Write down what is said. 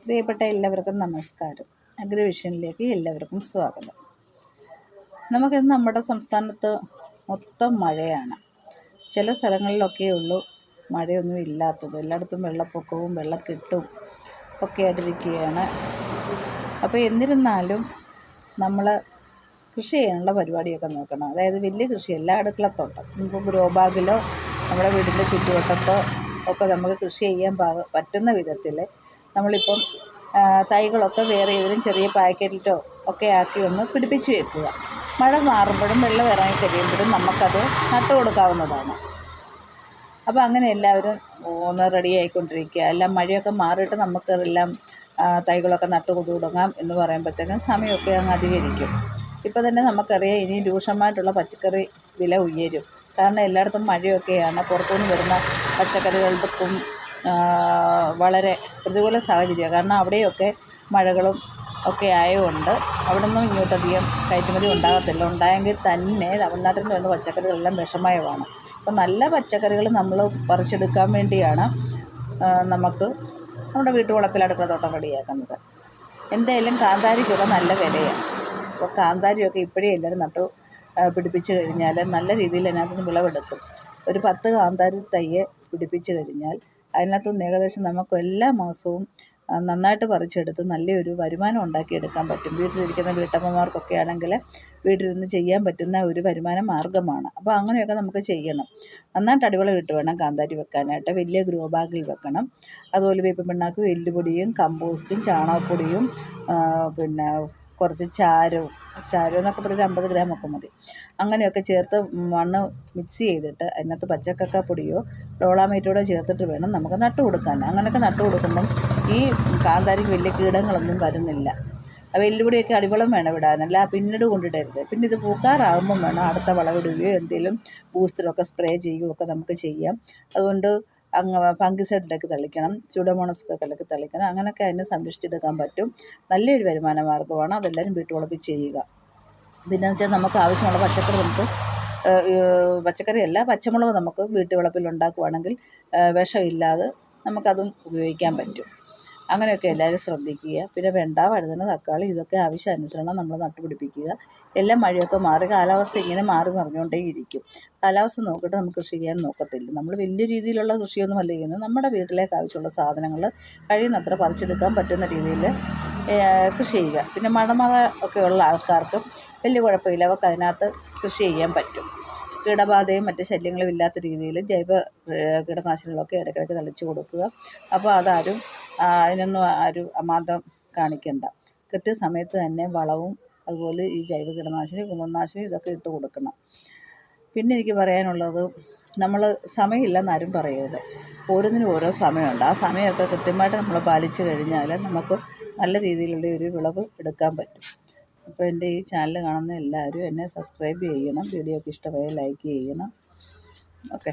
പ്രിയപ്പെട്ട എല്ലാവർക്കും നമസ്കാരം. അഗ്രവിഷനിലേക്ക് എല്ലാവർക്കും സ്വാഗതം. നമുക്കിന്ന് നമ്മുടെ സംസ്ഥാനത്ത് മൊത്തം മഴയാണ്. ചില സ്ഥലങ്ങളിലൊക്കെ ഉള്ളൂ മഴയൊന്നും ഇല്ലാത്തത്. എല്ലായിടത്തും വെള്ളപ്പൊക്കവും വെള്ളക്കെട്ടും ഒക്കെ ആയിട്ടിരിക്കുകയാണ്. അപ്പോൾ എന്നിരുന്നാലും നമ്മൾ കൃഷി ചെയ്യാനുള്ള പരിപാടിയൊക്കെ നോക്കണം. അതായത് വലിയ കൃഷിയല്ല, അടുക്കളത്തോട്ടം. ഇപ്പോൾ ഗ്രോ ബാഗിലോ നമ്മുടെ വീടിൻ്റെ ചുറ്റുവട്ടത്തോ ഒക്കെ നമുക്ക് കൃഷി ചെയ്യാൻ പറ്റുന്ന വിധത്തിൽ നമ്മളിപ്പം തൈകളൊക്കെ വേറെ ഏതെങ്കിലും ചെറിയ പാക്കറ്റിലോ ഒക്കെ ആക്കി ഒന്ന് പിടിപ്പിച്ച് വെക്കുക. മഴ മാറുമ്പോഴും വെള്ളം ഇറങ്ങി കഴിയുമ്പോഴും നമുക്കത് നട്ടു കൊടുക്കാവുന്നതാണ്. അപ്പോൾ അങ്ങനെ എല്ലാവരും ഒന്ന് റെഡി ആയിക്കൊണ്ടിരിക്കുക. എല്ലാം മഴയൊക്കെ മാറിയിട്ട് നമുക്കെല്ലാം തൈകളൊക്കെ നട്ടു തുടങ്ങാം എന്ന് പറയുമ്പോഴത്തേക്കും സമയമൊക്കെ അങ്ങ് അധികരിക്കും. ഇപ്പോൾ തന്നെ നമുക്കറിയാം ഇനി രൂക്ഷമായിട്ടുള്ള പച്ചക്കറി വില ഉയരും. കാരണം എല്ലായിടത്തും മഴയൊക്കെയാണ്. പുറത്തുനിന്ന് വരുന്ന പച്ചക്കറികൾക്കും വളരെ പ്രതികൂല സാഹചര്യമാണ്. കാരണം അവിടെയൊക്കെ മഴകളും ഒക്കെ ആയതുകൊണ്ട് അവിടെ നിന്നും ഇങ്ങോട്ടധികം കയറ്റുമതി ഉണ്ടാകത്തില്ല. ഉണ്ടായെങ്കിൽ തന്നെ തമിഴ്നാട്ടിൽ നിന്ന് വരുന്ന പച്ചക്കറികളെല്ലാം വിഷമയമാണ്. അപ്പോൾ നല്ല പച്ചക്കറികൾ നമ്മൾ പറിച്ചെടുക്കാൻ വേണ്ടിയാണ് നമുക്ക് നമ്മുടെ വീട്ടുവളപ്പിൽ അടുക്കളത്തോട്ടം റെഡിയാക്കുന്നത്. എന്തായാലും കാന്താരിക്കൊക്കെ നല്ല വിലയാണ്. അപ്പോൾ കാന്താരിയൊക്കെ ഇപ്പോഴേ എല്ലാവരും നട്ടു പിടിപ്പിച്ച് കഴിഞ്ഞാൽ നല്ല രീതിയിൽ അതിനകത്ത് വിളവെടുക്കും. ഒരു 10 കാന്താരി തയ്യ് പിടിപ്പിച്ച് കഴിഞ്ഞാൽ അതിനകത്തുനിന്ന് ഏകദേശം നമുക്ക് എല്ലാ മാസവും നന്നായിട്ട് പറിച്ചെടുത്ത് നല്ലൊരു വരുമാനം ഉണ്ടാക്കിയെടുക്കാൻ പറ്റും. വീട്ടിലിരിക്കുന്ന വീട്ടമ്മമാർക്കൊക്കെ ആണെങ്കിൽ വീട്ടിലിരുന്ന് ചെയ്യാൻ പറ്റുന്ന ഒരു വരുമാന മാർഗ്ഗമാണ്. അപ്പോൾ അങ്ങനെയൊക്കെ നമുക്ക് ചെയ്യണം. നന്നായിട്ട് അടിവളം ഇട്ട് വേണം കാന്താരി വെക്കാനായിട്ട്. വലിയ ഗ്രോ ബാഗിൽ വെക്കണം. അതുപോലെ വേപ്പിൻ പിണ്ണാക്കും എല്ലുപൊടിയും കമ്പോസ്റ്റും ചാണകപ്പൊടിയും പിന്നെ കുറച്ച് ചാരവും എന്നൊക്കെ പറഞ്ഞാൽ 50 ഗ്രാമൊക്കെ മതി. അങ്ങനെയൊക്കെ ചേർത്ത് മണ്ണ് മിക്സ് ചെയ്തിട്ട് അതിനകത്ത് പച്ചക്കക്കപ്പൊടിയോ ഡോളാമൈറ്റോടോ ചേർത്തിട്ട് വേണം നമുക്ക് നട്ടു കൊടുക്കാൻ. അങ്ങനെയൊക്കെ നട്ടു കൊടുക്കുമ്പം ഈ കാന്താരിക്ക് വലിയ കീടങ്ങളൊന്നും വരുന്നില്ല. എല്ലുപൊടിയൊക്കെ അടിവളം വേണം ഇടാനല്ല, പിന്നീട് കൊണ്ടിടരുത്. പിന്നെ ഇത് പൂക്കാറാകുമ്പം വേണം അടുത്ത വളമിടുകയോ എന്തെങ്കിലും ബൂസ്റ്ററൊക്കെ സ്പ്രേ ചെയ്യുകയൊക്കെ നമുക്ക് ചെയ്യാം. അതുകൊണ്ട് ഫംഗിസൈഡിലേക്ക് തളിക്കണം, സ്യൂഡോമോണസൊക്കെ കലക്കി തളിക്കണം. അങ്ങനെയൊക്കെ അതിനെ സംരക്ഷിച്ചെടുക്കാൻ പറ്റും. നല്ലൊരു വരുമാന മാർഗ്ഗമാണ്. അതെല്ലാവരും വീട്ടുവളപ്പിൽ ചെയ്യുക. പിന്നെയെന്ന് വെച്ചാൽ നമുക്ക് ആവശ്യമുള്ള പച്ചക്കറിയല്ല പച്ചമുളക് നമുക്ക് വീട്ടുവളപ്പിൽ ഉണ്ടാക്കുകയാണെങ്കിൽ വിഷമില്ലാതെ നമുക്കതും ഉപയോഗിക്കാൻ പറ്റും. അങ്ങനെയൊക്കെ എല്ലാവരും ശ്രദ്ധിക്കുക. പിന്നെ വെണ്ട, വഴുതന, തക്കാളി ഇതൊക്കെ ആവശ്യാനുസരണം നമ്മൾ നട്ടുപിടിപ്പിക്കുക. എല്ലാം മഴയൊക്കെ മാറി കാലാവസ്ഥ ഇങ്ങനെ മാറി മറിഞ്ഞുകൊണ്ടേ ഇരിക്കും. കാലാവസ്ഥ നോക്കിയിട്ട് നമുക്ക് കൃഷി ചെയ്യാൻ നോക്കത്തില്ല. നമ്മൾ വലിയ രീതിയിലുള്ള കൃഷിയൊന്നുമല്ല ചെയ്യുന്നത്. നമ്മുടെ വീട്ടിലേക്ക് ആവശ്യമുള്ള സാധനങ്ങൾ കഴിയുന്നത്ര പറിച്ചെടുക്കാൻ പറ്റുന്ന രീതിയിൽ കൃഷി ചെയ്യുക. പിന്നെ മഴമറ ഒക്കെ ഉള്ള ആൾക്കാർക്ക് വലിയ കുഴപ്പമില്ല, അവർക്ക് അതിനകത്ത് കൃഷി ചെയ്യാൻ പറ്റും. കീടബാധയും മറ്റ് ശല്യങ്ങളും ഇല്ലാത്ത രീതിയിൽ ജൈവ കീടനാശിനികളൊക്കെ ഇടയ്ക്കിടയ്ക്ക് തളിച്ചു കൊടുക്കുക. അപ്പോൾ അതിനൊന്നും ആരും അമാന്തം കാണിക്കണ്ട. കൃത്യസമയത്ത് തന്നെ വളവും അതുപോലെ ഈ ജൈവ കീടനാശിനി കുമിൾനാശിനി ഇതൊക്കെ ഇട്ട് കൊടുക്കണം. പിന്നെ എനിക്ക് പറയാനുള്ളത്, നമ്മൾ സമയമില്ലെന്ന് ആരും പറയരുത്. ഓരോന്നിനും ഓരോ സമയമുണ്ട്. ആ സമയമൊക്കെ കൃത്യമായിട്ട് നമ്മൾ പാലിച്ചു കഴിഞ്ഞാൽ നമുക്ക് നല്ല രീതിയിലുള്ള ഒരു വിളവ് എടുക്കാൻ പറ്റും. അപ്പോൾ എൻ്റെ ഈ ചാനൽ കാണുന്ന എല്ലാവരും എന്നെ സബ്സ്ക്രൈബ് ചെയ്യണം. വീഡിയോക്ക് ഇഷ്ടമായ ലൈക്ക് ചെയ്യണം. ഓക്കെ.